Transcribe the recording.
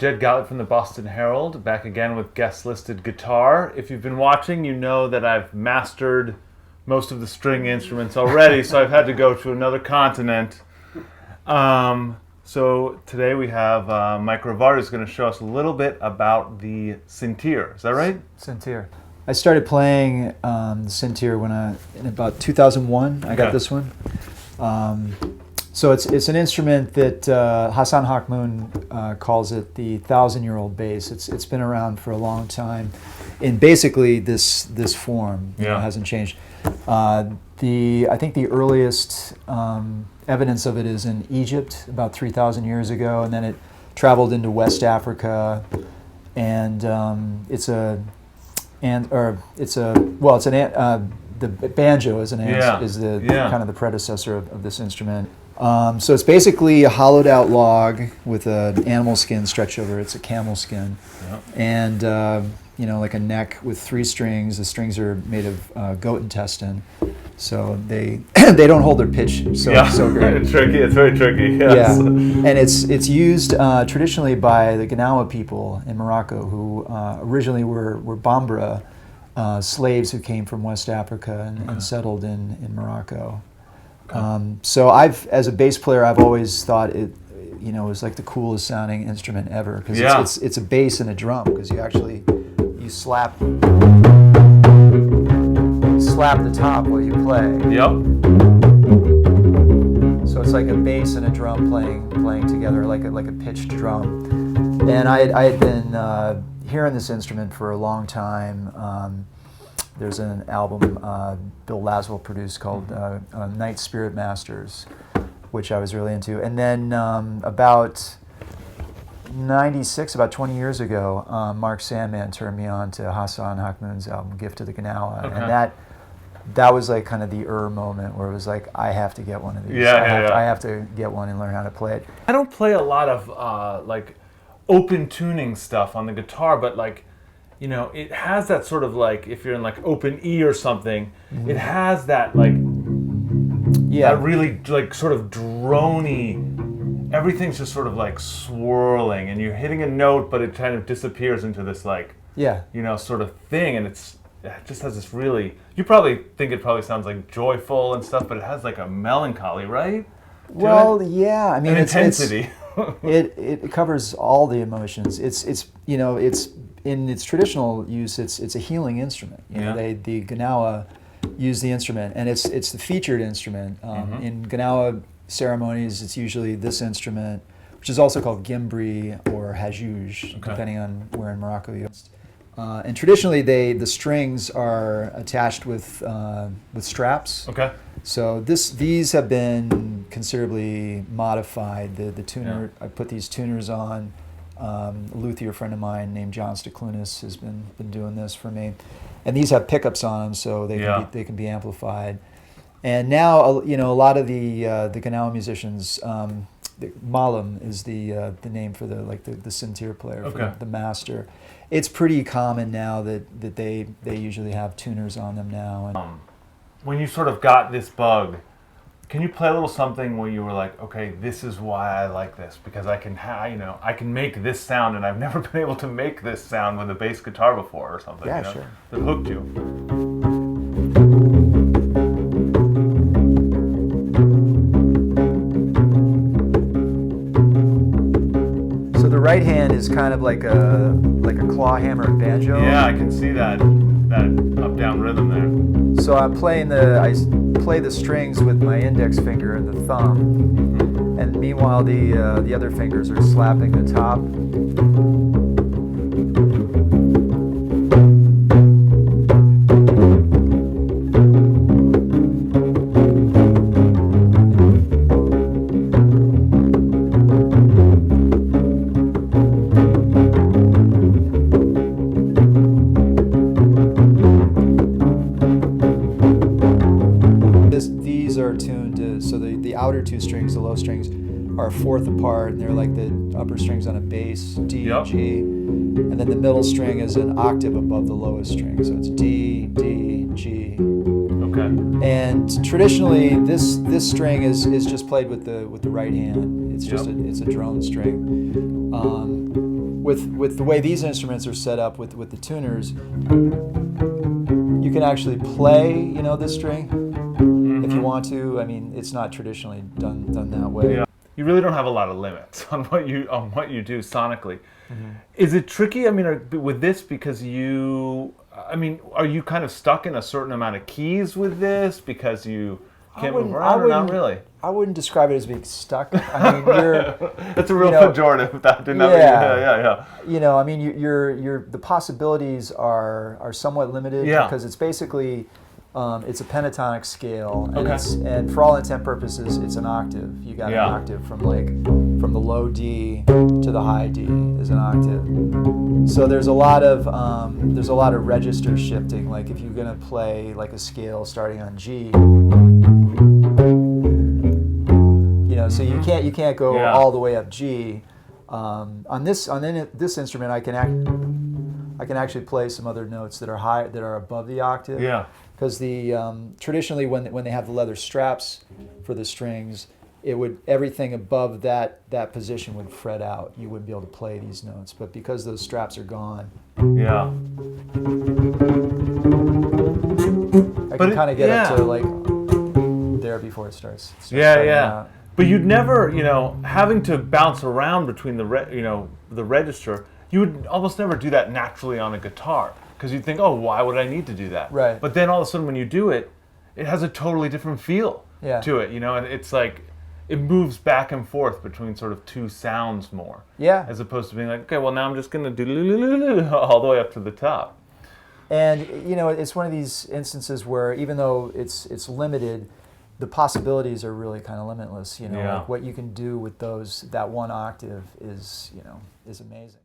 Jed Gottlieb from the Boston Herald, back again with Guestlisted Guitar. If you've been watching, you know that I've mastered most of the string instruments already, so I've had to go to another continent. So today we have Mike Rivard, who's going to show us a little bit about the sintir. Is that right? Sintir. I started playing the sintir in about 2001. I got this one. So it's an instrument that Hassan Hakmoun calls it the 1,000-year-old bass. It's been around for a long time, in basically this form. It hasn't changed. I think the earliest evidence of it is in Egypt about 3,000 years ago, and then it traveled into West Africa, and the banjo is kind of the predecessor of this instrument. So it's basically a hollowed out log with an animal skin stretched over it. It's a camel skin, and like a neck with 3 strings. The strings are made of goat intestine, so they don't hold their pitch so great. It's tricky. It's very tricky. Yes. Yeah, and it's used traditionally by the Gnawa people in Morocco, who originally were Bambara slaves who came from West Africa and settled in Morocco. So as a bass player, I've always thought it was like the coolest sounding instrument ever, because it's a bass and a drum, because you slap the top while you play. Yep. So it's like a bass and a drum playing together, like a pitched drum. And I had been hearing this instrument for a long time. There's an album Bill Laswell produced called Night Spirit Masters, which I was really into. And then about 96, about 20 years ago, Mark Sandman turned me on to Hassan Hakmoun's album Gift to the Gnawa. And that was like kind of the moment where it was like, I have to get one of these. I have to get one and learn how to play it. I don't play a lot of like open tuning stuff on the guitar, but like, it has that sort of like, if you're in like open E or something, it has that like, that really like sort of drony, everything's just sort of like swirling, and you're hitting a note, but it kind of disappears into this like, sort of thing, and it just has this really, you probably think it probably sounds like joyful and stuff, but it has like a melancholy, right? Well, yeah, I mean, an intensity. It covers all the emotions. It's in its traditional use, it's a healing instrument. The Gnawa use the instrument, and it's the featured instrument. In Gnawa ceremonies, it's usually this instrument, which is also called gimbri or hajouj, depending on where in Morocco you are. And traditionally, the strings are attached with straps. Okay. So these have been considerably modified. The tuner, I put these tuners on. A luthier friend of mine named John Stiklunis has been doing this for me, and these have pickups on them, so they can be amplified. And now a lot of the Gnawa musicians, Malam is the name for the sintir player, for the master. It's pretty common now that they usually have tuners on them now. And when you sort of got this bug, can you play a little something where you were like, okay, this is why I like this, because I can make this sound, and I've never been able to make this sound with a bass guitar before or something. Yeah, sure. That hooked you. So the right hand is kind of like a claw hammer banjo. Yeah, I can see that up-down rhythm there. So I play the strings with my index finger and the thumb, and meanwhile the other fingers are slapping the top. These are tuned to, so the outer 2 strings, the low strings, are a fourth apart, and they're like the upper strings on a bass, D, G, and then the middle string is an octave above the lowest string, so it's D, D, G. Okay. And traditionally, this string is just played with the right hand. It's just it's a drone string. with the way these instruments are set up with the tuners, you can actually play, you know, this string if you want to. I mean, it's not traditionally done that way. Yeah. You really don't have a lot of limits on what you do sonically. Is it tricky? I mean, with this, because I mean, are you kind of stuck in a certain amount of keys with this because you can't move around, or not really? I wouldn't describe it as being stuck. I mean, that's a real pejorative. Yeah. You know, I mean, the possibilities are somewhat limited because it's basically it's a pentatonic scale, and and for all intent purposes, it's an octave. You got an octave from the low D to the high D is an octave. So there's a lot of register shifting. Like if you're gonna play like a scale starting on G, you know, so you can't go all the way up G. On this instrument, I can actually play some other notes that are above the octave. Yeah. Because traditionally when they have the leather straps for the strings, everything above that position would fret out. You wouldn't be able to play these notes. But because those straps are gone, I can kind of get up to like there before it starts. Out. But you'd never, you know, having to bounce around between the register, you would almost never do that naturally on a guitar. Because you'd think, oh, why would I need to do that? Right. But then all of a sudden when you do it, it has a totally different feel to it, you know, and it's like, it moves back and forth between sort of two sounds more. Yeah. As opposed to being like, okay, well now I'm just going to do all the way up to the top. And, you know, it's one of these instances where even though it's limited, the possibilities are really kind of limitless, you know, like what you can do with that one octave is amazing.